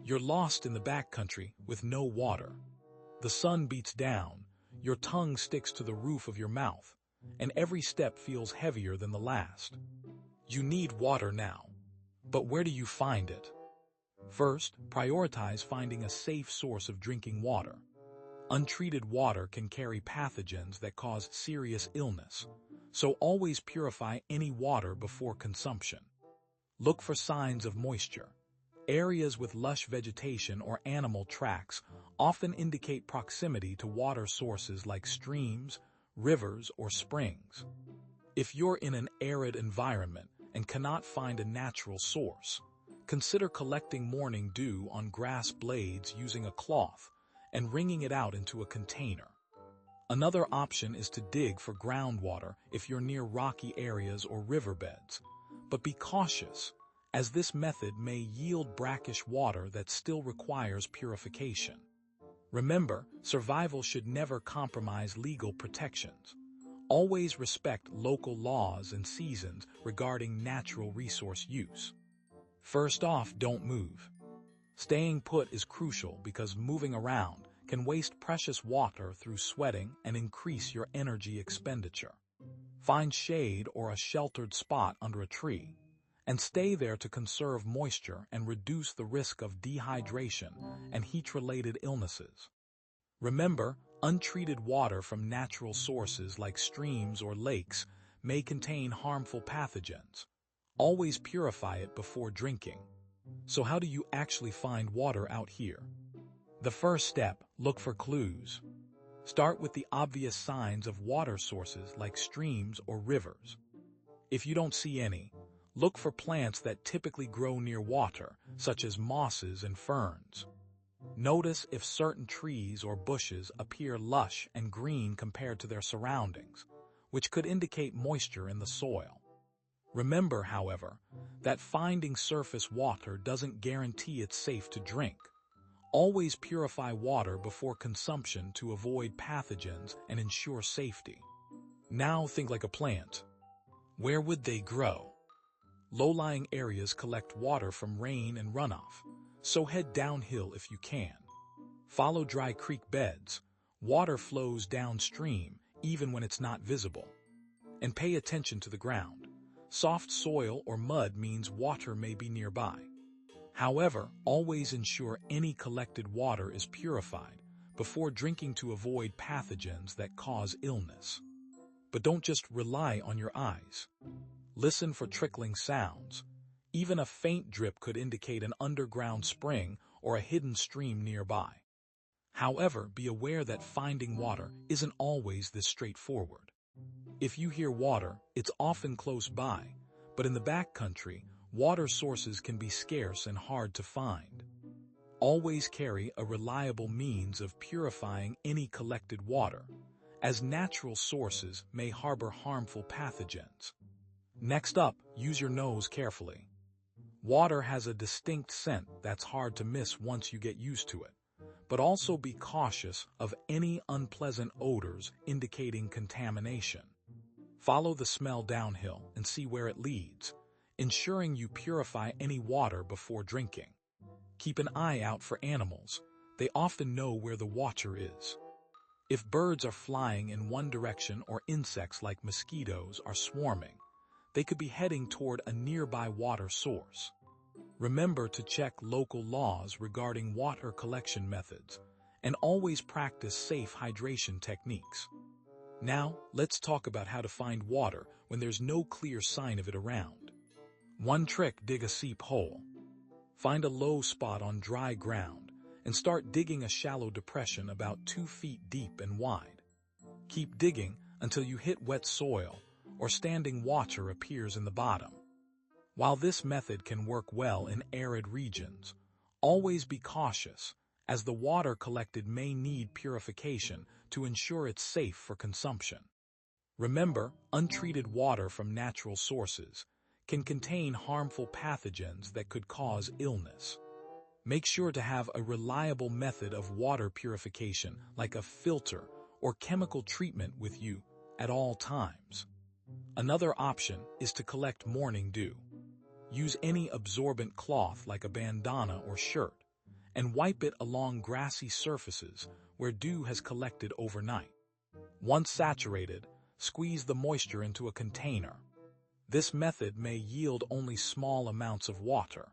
You're lost in the backcountry with no water. The sun beats down, your tongue sticks to the roof of your mouth, and every step feels heavier than the last. You need water now. But where do you find it? First, prioritize finding a safe source of drinking water. Untreated water can carry pathogens that cause serious illness, so always purify any water before consumption. Look for signs of moisture. Areas with lush vegetation or animal tracks often indicate proximity to water sources like streams, rivers, or springs. If you're in an arid environment and cannot find a natural source, consider collecting morning dew on grass blades using a cloth and wringing it out into a container. Another option is to dig for groundwater if you're near rocky areas or riverbeds, but be cautious, as this method may yield brackish water that still requires purification. Remember, survival should never compromise legal protections. Always respect local laws and seasons regarding natural resource use. First off, don't move. Staying put is crucial because moving around can waste precious water through sweating and increase your energy expenditure. Find shade or a sheltered spot under a tree, and stay there to conserve moisture and reduce the risk of dehydration and heat-related illnesses. Remember, untreated water from natural sources like streams or lakes may contain harmful pathogens. Always purify it before drinking. So how do you actually find water out here? The first step, look for clues. Start with the obvious signs of water sources like streams or rivers. If you don't see any, look for plants that typically grow near water, such as mosses and ferns. Notice if certain trees or bushes appear lush and green compared to their surroundings, which could indicate moisture in the soil. Remember, however, that finding surface water doesn't guarantee it's safe to drink. Always purify water before consumption to avoid pathogens and ensure safety. Now think like a plant. Where would they grow? Low-lying areas collect water from rain and runoff, so head downhill if you can. Follow dry creek beds. Water flows downstream even when it's not visible. And pay attention to the ground. Soft soil or mud means water may be nearby. However, always ensure any collected water is purified before drinking to avoid pathogens that cause illness. But don't just rely on your eyes. Listen for trickling sounds. Even a faint drip could indicate an underground spring or a hidden stream nearby. However, be aware that finding water isn't always this straightforward. If you hear water, it's often close by, but in the backcountry, water sources can be scarce and hard to find. Always carry a reliable means of purifying any collected water, as natural sources may harbor harmful pathogens. Next up, use your nose carefully. Water has a distinct scent that's hard to miss once you get used to it, but also be cautious of any unpleasant odors indicating contamination. Follow the smell downhill and see where it leads, ensuring you purify any water before drinking. Keep an eye out for animals. They often know where the water is. If birds are flying in one direction or insects like mosquitoes are swarming, they could be heading toward a nearby water source. Remember to check local laws regarding water collection methods and always practice safe hydration techniques. Now, let's talk about how to find water when there's no clear sign of it around. One trick: dig a seep hole. Find a low spot on dry ground and start digging a shallow depression about 2 feet deep and wide. Keep digging until you hit wet soil or standing water appears in the bottom. While this method can work well in arid regions, always be cautious, as the water collected may need purification to ensure it's safe for consumption. Remember, untreated water from natural sources can contain harmful pathogens that could cause illness. Make sure to have a reliable method of water purification, like a filter or chemical treatment, with you at all times. Another option is to collect morning dew. Use any absorbent cloth like a bandana or shirt, and wipe it along grassy surfaces where dew has collected overnight. Once saturated, squeeze the moisture into a container. This method may yield only small amounts of water,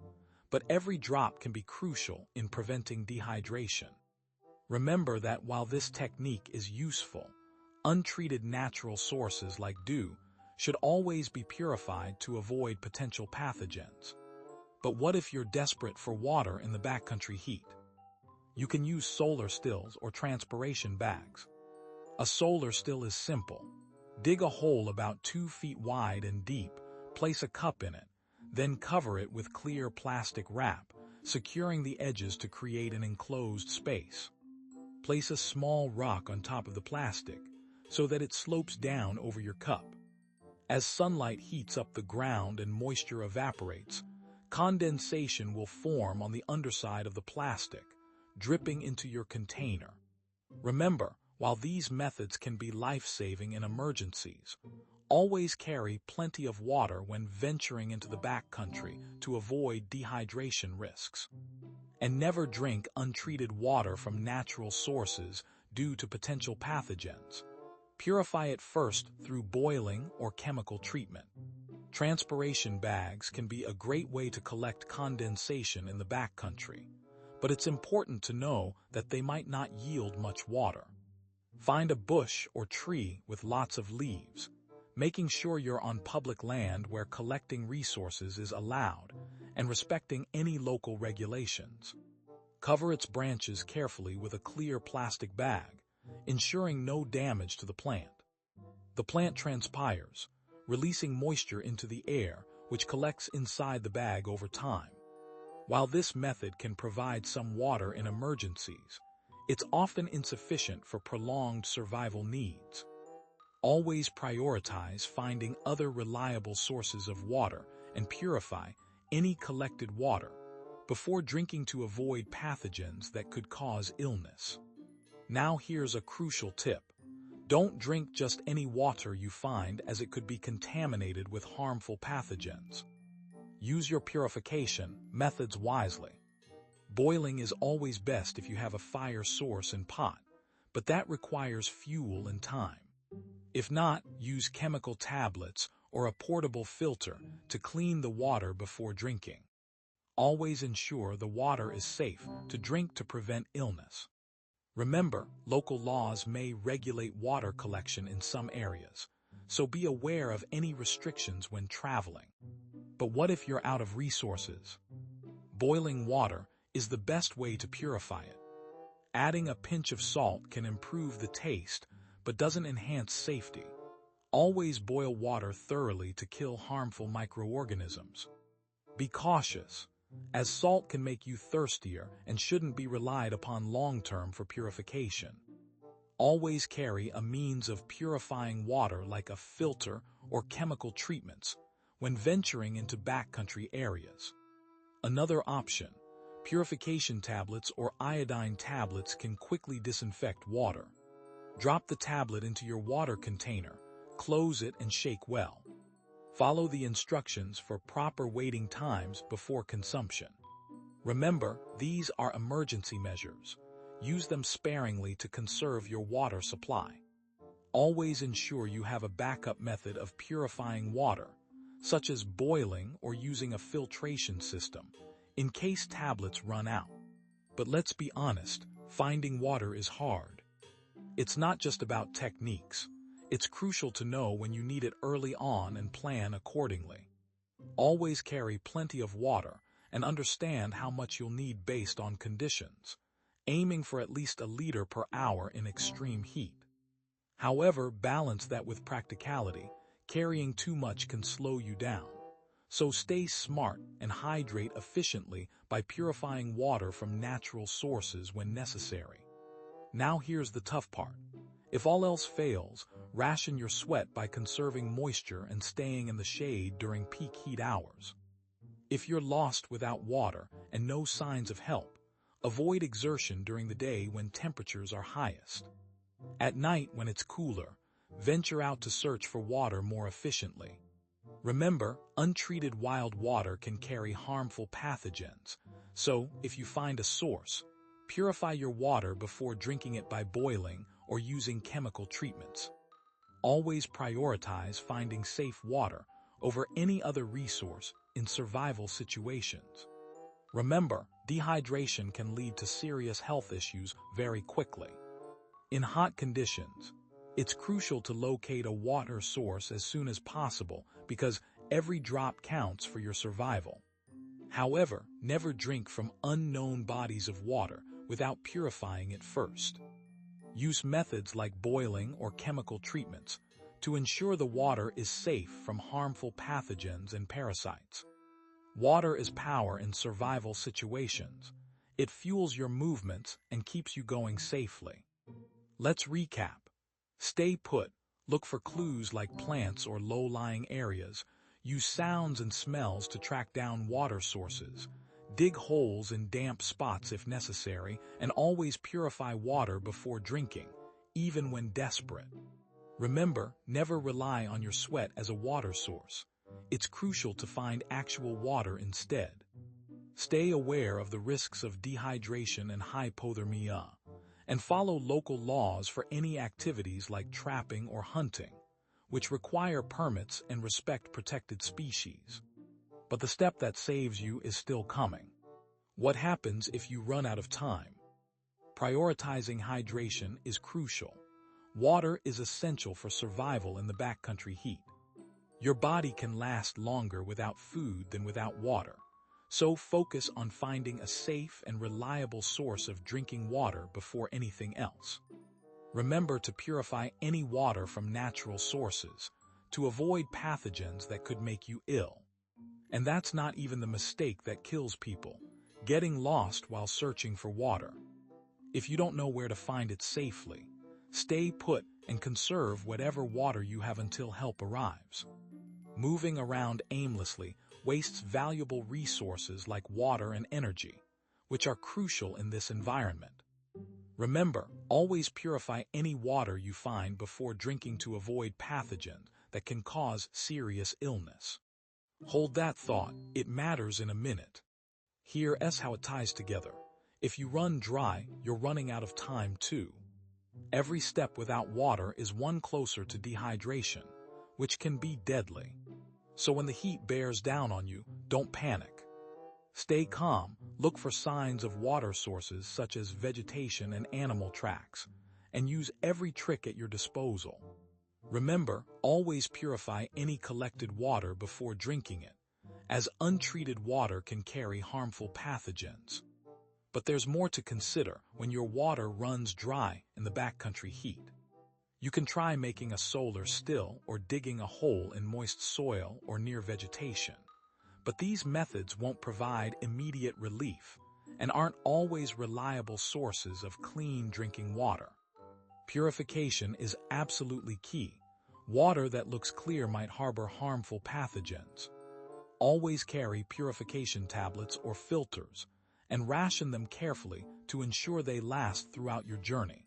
but every drop can be crucial in preventing dehydration. Remember that while this technique is useful, untreated natural sources like dew should always be purified to avoid potential pathogens. But what if you're desperate for water in the backcountry heat? You can use solar stills or transpiration bags. A solar still is simple. Dig a hole about 2 feet wide and deep, place a cup in it, then cover it with clear plastic wrap, securing the edges to create an enclosed space. Place a small rock on top of the plastic so that it slopes down over your cup. As sunlight heats up the ground and moisture evaporates, condensation will form on the underside of the plastic, dripping into your container. Remember, while these methods can be life-saving in emergencies, always carry plenty of water when venturing into the backcountry to avoid dehydration risks. And never drink untreated water from natural sources due to potential pathogens. Purify it first through boiling or chemical treatment. Transpiration bags can be a great way to collect condensation in the backcountry, but it's important to know that they might not yield much water. Find a bush or tree with lots of leaves, making sure you're on public land where collecting resources is allowed and respecting any local regulations. Cover its branches carefully with a clear plastic bag, ensuring no damage to the plant. The plant transpires, releasing moisture into the air, which collects inside the bag over time. While this method can provide some water in emergencies, it's often insufficient for prolonged survival needs. Always prioritize finding other reliable sources of water and purify any collected water before drinking to avoid pathogens that could cause illness. Now here's a crucial tip. Don't drink just any water you find, as it could be contaminated with harmful pathogens. Use your purification methods wisely. Boiling is always best if you have a fire source and pot, but that requires fuel and time. If not, use chemical tablets or a portable filter to clean the water before drinking. Always ensure the water is safe to drink to prevent illness. Remember, local laws may regulate water collection in some areas, so be aware of any restrictions when traveling. But what if you're out of resources? Boiling water is the best way to purify it. Adding a pinch of salt can improve the taste, but doesn't enhance safety. Always boil water thoroughly to kill harmful microorganisms. Be cautious, as salt can make you thirstier and shouldn't be relied upon long-term for purification. Always carry a means of purifying water like a filter or chemical treatments when venturing into backcountry areas. Another option, purification tablets or iodine tablets can quickly disinfect water. Drop the tablet into your water container, close it and shake well. Follow the instructions for proper waiting times before consumption. Remember, these are emergency measures. Use them sparingly to conserve your water supply. Always ensure you have a backup method of purifying water, such as boiling or using a filtration system, in case tablets run out. But let's be honest, finding water is hard. It's not just about techniques. It's crucial to know when you need it early on and plan accordingly. Always carry plenty of water and understand how much you'll need based on conditions, aiming for at least a liter per hour in extreme heat. However, balance that with practicality. Carrying too much can slow you down. So stay smart and hydrate efficiently by purifying water from natural sources when necessary. Now here's the tough part. If all else fails, ration your sweat by conserving moisture and staying in the shade during peak heat hours. If you're lost without water and no signs of help, avoid exertion during the day when temperatures are highest. At night, when it's cooler, venture out to search for water more efficiently. Remember, untreated wild water can carry harmful pathogens, so if you find a source, purify your water before drinking it by boiling or using chemical treatments. Always prioritize finding safe water over any other resource in survival situations. Remember, dehydration can lead to serious health issues very quickly. In hot conditions, it's crucial to locate a water source as soon as possible because every drop counts for your survival. However, never drink from unknown bodies of water without purifying it first. Use methods like boiling or chemical treatments to ensure the water is safe from harmful pathogens and parasites. Water is power in survival situations. It fuels your movements and keeps you going safely. Let's recap. Stay put, look for clues like plants or low-lying areas, use sounds and smells to track down water sources, dig holes in damp spots if necessary, and always purify water before drinking, even when desperate. Remember, never rely on your sweat as a water source. It's crucial to find actual water instead. Stay aware of the risks of dehydration and hypothermia, and follow local laws for any activities like trapping or hunting, which require permits and respect protected species. But the step that saves you is still coming. What happens if you run out of time? Prioritizing hydration is crucial. Water is essential for survival in the backcountry heat. Your body can last longer without food than without water, so focus on finding a safe and reliable source of drinking water before anything else. Remember to purify any water from natural sources to avoid pathogens that could make you ill. And that's not even the mistake that kills people, getting lost while searching for water. If you don't know where to find it safely, stay put and conserve whatever water you have until help arrives. Moving around aimlessly wastes valuable resources like water and energy, which are crucial in this environment. Remember, always purify any water you find before drinking to avoid pathogens that can cause serious illness. Hold that thought, it matters in a minute. Here's how it ties together. If you run dry, you're running out of time too. Every step without water is one closer to dehydration, which can be deadly. So when the heat bears down on you, don't panic. Stay calm, look for signs of water sources such as vegetation and animal tracks, and use every trick at your disposal. Remember, always purify any collected water before drinking it, as untreated water can carry harmful pathogens. But there's more to consider when your water runs dry in the backcountry heat. You can try making a solar still or digging a hole in moist soil or near vegetation. But these methods won't provide immediate relief and aren't always reliable sources of clean drinking water. Purification is absolutely key. Water that looks clear might harbor harmful pathogens. Always carry purification tablets or filters and ration them carefully to ensure they last throughout your journey.